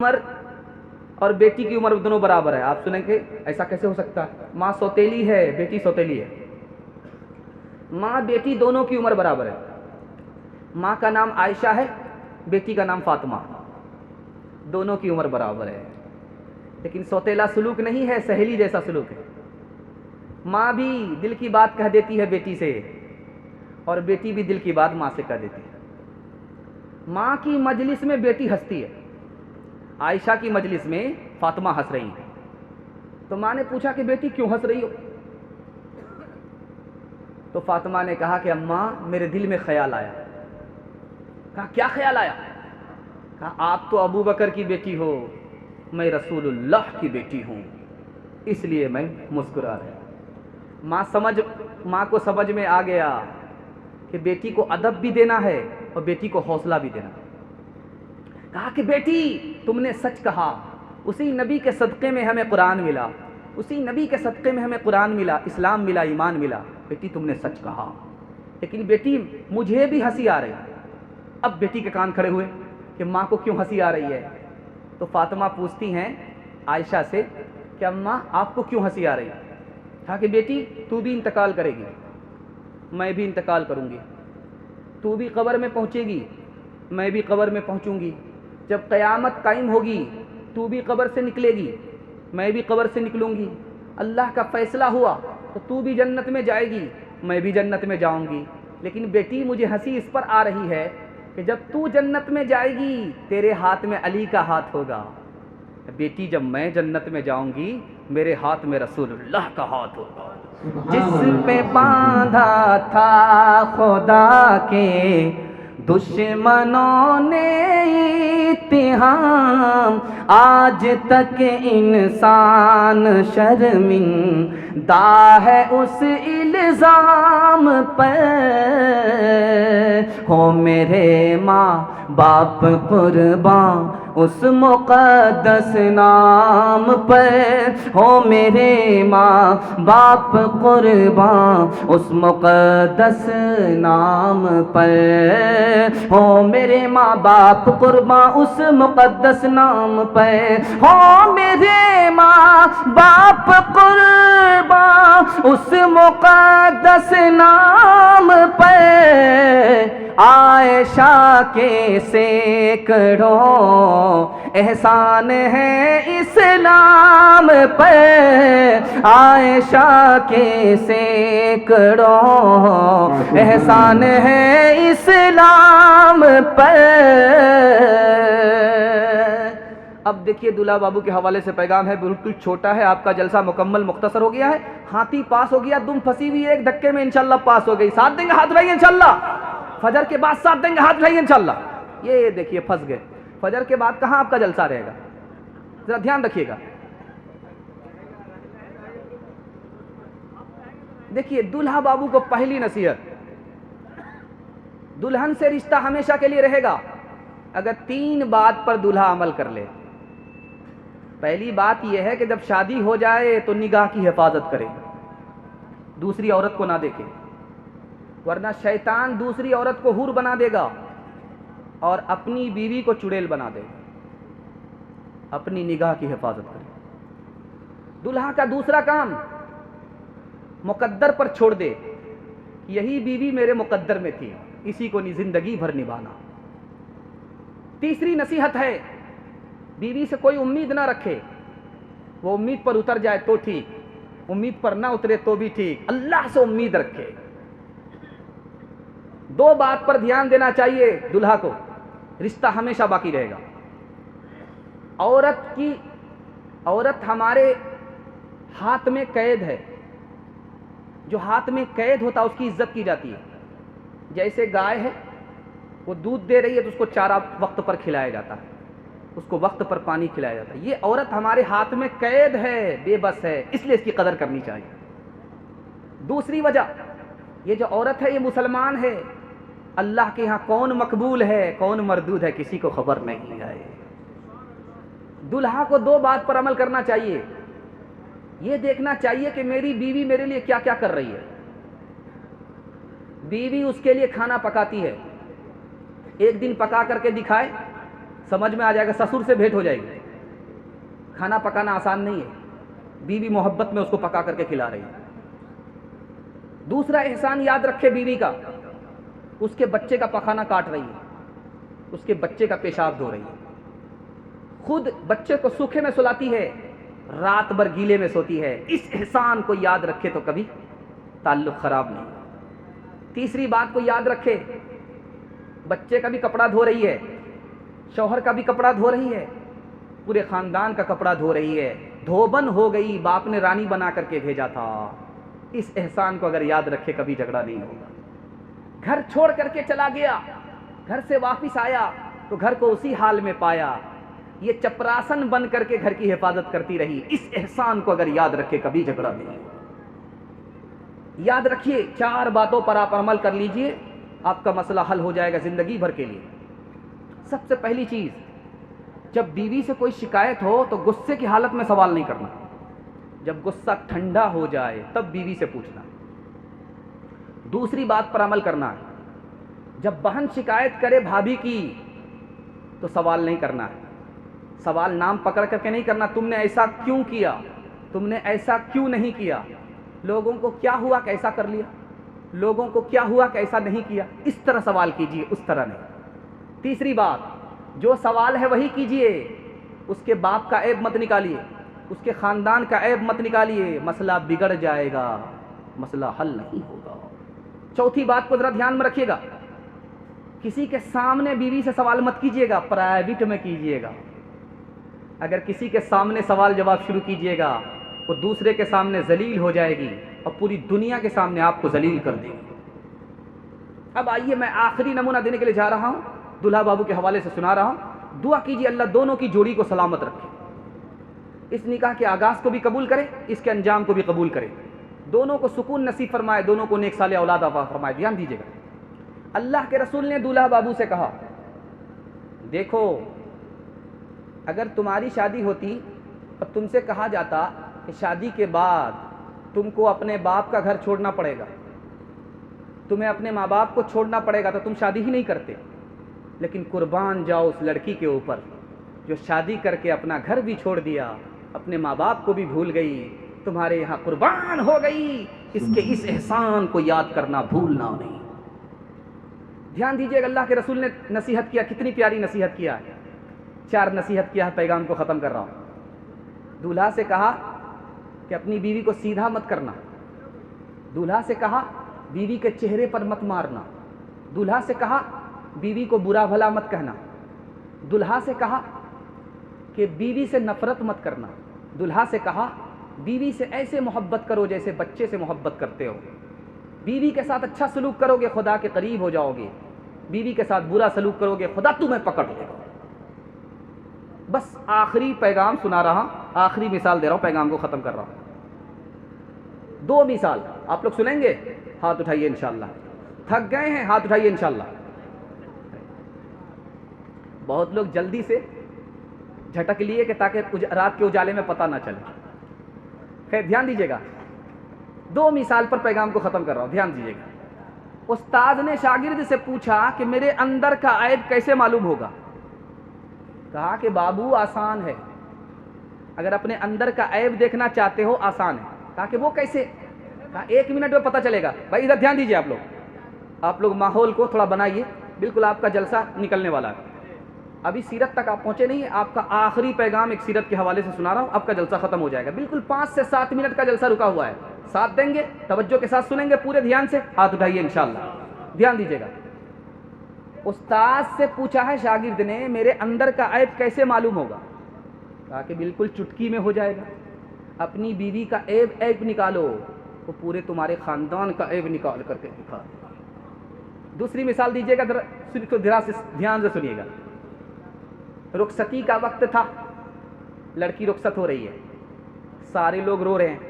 عمر اور بیٹی کی عمر دونوں برابر ہے. آپ سنیں کہ ایسا کیسے ہو سکتا ہے؟ ماں سوتیلی ہے، بیٹی سوتیلی ہے. ماں بیٹی دونوں کی عمر برابر ہے. ماں کا نام عائشہ ہے، بیٹی کا نام فاطمہ، دونوں کی عمر برابر ہے. لیکن سوتیلا سلوک نہیں ہے، سہیلی جیسا سلوک ہے. ماں بھی دل کی بات کہہ دیتی ہے بیٹی سے، اور بیٹی بھی دل کی بات ماں سے کہہ دیتی ہے. ماں کی مجلس میں بیٹی ہنستی ہے، عائشہ کی مجلس میں فاطمہ ہنس رہی ہے. تو ماں نے پوچھا کہ بیٹی کیوں ہنس رہی ہو؟ تو فاطمہ نے کہا کہ اماں میرے دل میں خیال آیا. کہا کیا خیال آیا؟ کہا آپ تو ابو بکر کی بیٹی ہو، میں رسول اللہ کی بیٹی ہوں، اس لیے میں مسکرا رہا. ماں کو سمجھ میں آ گیا کہ بیٹی کو ادب بھی دینا ہے اور بیٹی کو حوصلہ بھی دینا ہے. کہا کہ بیٹی تم نے سچ کہا، اسی نبی کے صدقے میں ہمیں قرآن ملا، اسی نبی کے صدقے میں ہمیں قرآن ملا، اسلام ملا، ایمان ملا. بیٹی تم نے سچ کہا. لیکن بیٹی مجھے بھی ہنسی آ رہی. اب بیٹی کے کان کھڑے ہوئے کہ ماں کو کیوں ہنسی آ رہی ہے. تو فاطمہ پوچھتی ہیں عائشہ سے کہ اماں آپ کو کیوں ہنسی آ رہی ہے؟ کہا کہ بیٹی تو بھی انتقال کرے گی، میں بھی انتقال کروں گی. تو بھی قبر میں پہنچے گی، میں بھی قبر میں پہنچوں گی. جب قیامت قائم ہوگی تو بھی قبر سے نکلے گی، میں بھی قبر سے نکلوں گی. اللہ کا فیصلہ ہوا تو تو بھی جنت میں جائے گی، میں بھی جنت میں جاؤں گی. لیکن بیٹی مجھے ہنسی اس پر آ رہی ہے کہ جب تو جنت میں جائے گی تیرے ہاتھ میں علی کا ہاتھ ہوگا. بیٹی جب میں جنت میں جاؤں گی میرے ہاتھ میں رسول اللہ کا ہاتھ ہوگا. جس پہ باندھا تھا خدا کے دشمنوں نے اتہام، آج تک انسان شرمندہ ہے اس الزام پر. ہو میرے ماں باپ قربان اس مقدس نام پر، ہو میرے ماں باپ قربان اس مقدس نام پر. ہو میرے ماں باپ قربان اس مقدس نام پر، ہو میرے ماں باپ قربان اس مقدس نام پر. عائشہ کے سینکڑوں احسان ہے اسلام پر، عائشہ کے سینکڑوں احسان ہے اسلام پر. اب دیکھیے دلہا بابو کے حوالے سے پیغام ہے، بالکل چھوٹا ہے. آپ کا جلسہ مکمل مختصر ہو گیا ہے. ہاتھی پاس ہو گیا، دم پھنسی ہوئی ایک دھکے میں انشاءاللہ پاس ہو گئی. ساتھ دیں گے ہاتھ اٹھائیے انشاءاللہ. فجر کے بعد ساتھ دیں گے ہاتھ اٹھائیے انشاءاللہ. یہ دیکھیے پھنس گئے. فجر کے بعد کہاں آپ کا جلسہ رہے گا؟ ذرا دھیان رکھیے گا. دیکھیے دلہا بابو کو پہلی نصیحت، دلہن سے رشتہ ہمیشہ کے لیے رہے گا اگر 3 بات پر دلہا عمل کر لے. پہلی بات یہ ہے کہ جب شادی ہو جائے تو نگاہ کی حفاظت کرے، دوسری عورت کو نہ دیکھے، ورنہ شیطان دوسری عورت کو حور بنا دے گا اور اپنی بیوی کو چڑیل بنا دے گا. اپنی نگاہ کی حفاظت کرے. دلہا کا دوسرا کام مقدر پر چھوڑ دے، یہی بیوی میرے مقدر میں تھی، اسی کو زندگی بھر نبھانا. تیسری نصیحت ہے بیوی سے کوئی امید نہ رکھے. وہ امید پر اتر جائے تو ٹھیک، امید پر نہ اترے تو بھی ٹھیک، اللہ سے امید رکھے. 2 بات پر دھیان دینا چاہیے دلہا کو، رشتہ ہمیشہ باقی رہے گا. عورت ہمارے ہاتھ میں قید ہے. جو ہاتھ میں قید ہوتا ہے اس کی عزت کی جاتی ہے. جیسے گائے ہے، وہ دودھ دے رہی ہے تو اس کو چارہ وقت پر کھلایا جاتا ہے، اس کو وقت پر پانی کھلایا جاتا ہے. یہ عورت ہمارے ہاتھ میں قید ہے، بے بس ہے، اس لیے اس کی قدر کرنی چاہیے. دوسری وجہ، یہ جو عورت ہے یہ مسلمان ہے، اللہ کے ہاں کون مقبول ہے کون مردود ہے کسی کو خبر نہیں ہے. دلہا کو 2 بات پر عمل کرنا چاہیے. یہ دیکھنا چاہیے کہ میری بیوی میرے لیے کیا کیا کر رہی ہے. بیوی اس کے لیے کھانا پکاتی ہے، ایک دن پکا کر کے دکھائے سمجھ میں آ جائے گا، سسر سے بھیٹ ہو جائے گی۔ کھانا پکانا آسان نہیں ہے، بیوی محبت میں اس کو پکا کر کے کھلا رہی ہے۔ دوسرا احسان یاد رکھے بیوی کا، اس کے بچے کا پخانہ کاٹ رہی ہے، اس کے بچے کا پیشاب دھو رہی ہے، خود بچے کو سوکھے میں سلاتی ہے، رات بھر گیلے میں سوتی ہے۔ اس احسان کو یاد رکھے تو کبھی تعلق خراب نہیں۔ تیسری بات کو یاد رکھے، بچے کا بھی کپڑا دھو رہی ہے، شوہر کا بھی کپڑا دھو رہی ہے، پورے خاندان کا کپڑا دھو رہی ہے، دھوبن ہو گئی، باپ نے رانی بنا کر کے بھیجا تھا۔ اس احسان کو اگر یاد رکھے کبھی جھگڑا نہیں ہوگا۔ گھر چھوڑ کر کے چلا گیا، گھر سے واپس آیا تو گھر کو اسی حال میں پایا، یہ چپراسن بن کر کے گھر کی حفاظت کرتی رہی۔ اس احسان کو اگر یاد رکھے کبھی جھگڑا نہیں ہوگا۔ یاد رکھیے 4 باتوں پر آپ عمل کر لیجئے، آپ کا مسئلہ حل ہو جائے گا زندگی بھر کے لیے۔ سب سے پہلی چیز، جب بیوی سے کوئی شکایت ہو تو غصے کی حالت میں سوال نہیں کرنا، جب غصہ ٹھنڈا ہو جائے تب بیوی سے پوچھنا۔ دوسری بات پر عمل کرنا ہے، جب بہن شکایت کرے بھابھی کی تو سوال نہیں کرنا ہے، سوال نام پکڑ کر کے نہیں کرنا، تم نے ایسا کیوں کیا، تم نے ایسا کیوں نہیں کیا، لوگوں کو کیا ہوا کہ ایسا کر لیا، لوگوں کو کیا ہوا کہ ایسا نہیں کیا، اس طرح سوال کیجئے، اس طرح نہیں۔ تیسری بات، جو سوال ہے وہی کیجئے، اس کے باپ کا عیب مت نکالیے، اس کے خاندان کا عیب مت نکالیے، مسئلہ بگڑ جائے گا، مسئلہ حل نہیں ہوگا۔ چوتھی بات کو ذرا دھیان میں رکھیے گا، کسی کے سامنے بیوی سے سوال مت کیجئے گا، پرائیویٹ میں کیجئے گا۔ اگر کسی کے سامنے سوال جواب شروع کیجئے گا، وہ دوسرے کے سامنے ذلیل ہو جائے گی اور پوری دنیا کے سامنے آپ کو ذلیل کر دے گی۔ اب آئیے میں آخری نمونہ دینے کے لیے جا رہا ہوں، دلہا بابو کے حوالے سے سنا رہا ہوں۔ دعا کیجئے اللہ دونوں کی جوڑی کو سلامت رکھے، اس نکاح کے آغاز کو بھی قبول کرے، اس کے انجام کو بھی قبول کرے، دونوں کو سکون نصیب فرمائے، دونوں کو نیک صالح اولاد عطا فرمائے۔ دھیان دیجیے گا، اللہ کے رسول نے دلہا بابو سے کہا، دیکھو اگر تمہاری شادی ہوتی اور تم سے کہا جاتا کہ شادی کے بعد تم کو اپنے باپ کا گھر چھوڑنا پڑے گا، تمہیں اپنے ماں باپ کو چھوڑنا پڑے گا، تو تم شادی ہی نہیں کرتے۔ لیکن قربان جاؤ اس لڑکی کے اوپر جو شادی کر کے اپنا گھر بھی چھوڑ دیا، اپنے ماں باپ کو بھی بھول گئی، تمہارے یہاں قربان ہو گئی۔ اس کے اس احسان کو یاد کرنا بھولنا نہیں۔ دھیان دیجیے، اللہ کے رسول نے نصیحت کیا، کتنی پیاری نصیحت کیا ہے۔ 4 نصیحت کیا ہے، پیغام کو ختم کر رہا ہوں۔ دولہا سے کہا کہ اپنی بیوی کو سیدھا مت کرنا، دولہا سے کہا بیوی کے چہرے پر مت مارنا، دولہا سے کہا بیوی کو برا بھلا مت کہنا، دولہا سے کہا کہ بیوی سے نفرت مت کرنا، دولہا سے کہا بیوی سے ایسے محبت کرو جیسے بچے سے محبت کرتے ہو، بیوی کے ساتھ اچھا سلوک کرو گے خدا کے قریب ہو جاؤ گے، بیوی کے ساتھ برا سلوک کرو گے خدا تمہیں پکڑ لے گا۔ بس آخری پیغام سنا رہا، آخری مثال دے رہا ہوں، پیغام کو ختم کر رہا ہوں۔ 2 مثال آپ لوگ سنیں گے، ہاتھ اٹھائیے انشاءاللہ۔ تھک گئے ہیں، ہاتھ اٹھائیے انشاءاللہ۔ بہت لوگ جلدی سے جھٹک لیے کہ تاکہ رات کے اجالے میں پتہ نہ چلے۔ خیر دھیان دیجیے گا، 2 مثال پر پیغام کو ختم کر رہا ہوں، دھیان دیجیے گا۔ استاد نے شاگرد سے پوچھا کہ میرے اندر کا عیب کیسے معلوم ہوگا؟ کہا کہ بابو آسان ہے، اگر اپنے اندر کا عیب دیکھنا چاہتے ہو آسان ہے۔ کہا کہ وہ کیسے؟ کہا 1 منٹ میں پتہ چلے گا۔ بھائی ادھر دھیان دیجیے، آپ لوگ ماحول کو تھوڑا بنائیے، بالکل آپ کا جلسہ نکلنے والا ہے۔ ابھی سیرت تک آپ پہنچے نہیں ہیں، آپ کا آخری پیغام ایک سیرت کے حوالے سے سنا رہا ہوں، آپ کا جلسہ ختم ہو جائے گا۔ بالکل 5 سے 7 منٹ کا جلسہ رکا ہوا ہے، ساتھ دیں گے، توجہ کے ساتھ سنیں گے، پورے دھیان سے، ہاتھ اٹھائیے انشاءاللہ۔ دھیان دیجیے گا، استاد سے پوچھا ہے شاگرد نے میرے اندر کا عیب کیسے معلوم ہوگا؟ کہا کہ بالکل چٹکی میں ہو جائے گا، اپنی بیوی کا عیب نکالو، وہ پورے تمہارے خاندان کا عیب نکال کر کے دکھا دے۔ دوسری مثال دیجیے گا، دھیان سے سنیے گا۔ رخصتی کا وقت تھا، لڑکی رخصت ہو رہی ہے، سارے لوگ رو رہے ہیں،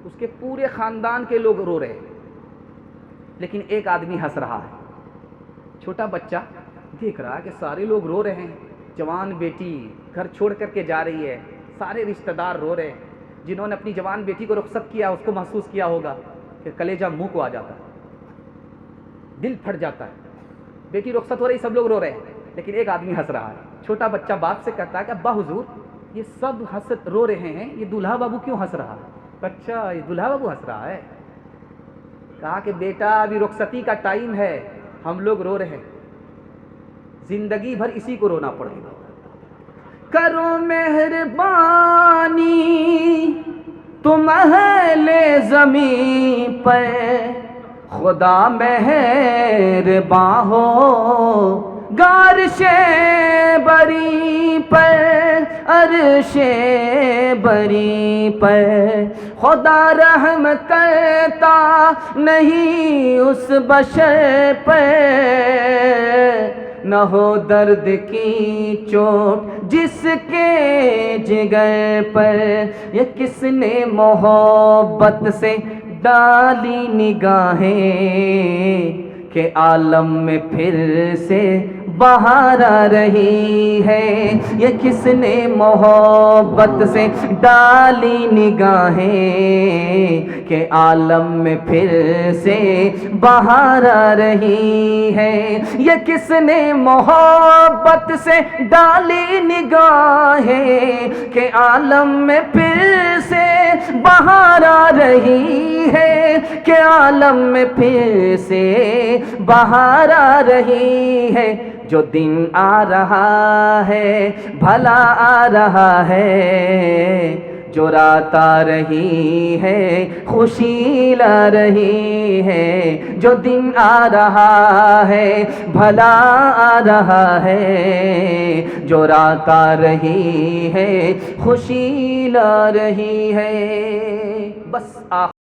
اس کے پورے خاندان کے لوگ رو رہے ہیں، لیکن ایک آدمی ہنس رہا ہے۔ چھوٹا بچہ دیکھ رہا ہے کہ سارے لوگ رو رہے ہیں، جوان بیٹی گھر چھوڑ کر کے جا رہی ہے، سارے رشتہ دار رو رہے ہیں۔ جنہوں نے اپنی جوان بیٹی کو رخصت کیا اس کو محسوس کیا ہوگا کہ کلیجہ منہ کو آ جاتا ہے، دل پھٹ جاتا ہے۔ بیٹی رخصت ہو رہی، سب لوگ رو رہے ہیں، لیکن ایک آدمی ہنس رہا ہے، چھوٹا بچہ باپ سے کہتا ہے کہ ابا حضور یہ سب رو رہے ہیں، یہ دولہا بابو کیوں ہنس رہا ہے؟ اچھا یہ دولہا بابو ہنس رہا ہے؟ کہا کہ بیٹا ابھی رخصتی کا ٹائم ہے، ہم لوگ رو رہے ہیں، زندگی بھر اسی کو رونا پڑے گا۔ کرو مہربانی تم اہل زمین پر، خدا مہرباں ہو گارش بری پر، عرش بری پر، خدا رحم کرتا نہیں اس بشر پر، نہ ہو درد کی چوٹ جس کے جگر پر۔ یہ کس نے محبت سے ڈالی نگاہیں کہ عالم میں پھر سے بہار آ رہی ہے؟ یہ کس نے محبت سے ڈالی نگاہیں کہ عالم میں پھر سے بہار آ رہی ہے؟ یہ کس نے محبت سے ڈالی نگاہیں کہ عالم میں پھر سے بہار آ رہی ہے، کہ عالم میں پھر سے بہار آ رہی ہے۔ جو دن آ رہا ہے بھلا آ رہا ہے، جو رات آ رہی ہے خوشی لا رہی ہے۔ جو دن آ رہا ہے بھلا آ رہا ہے، جو رات آ رہی ہے خوشی لا رہی ہے۔ بس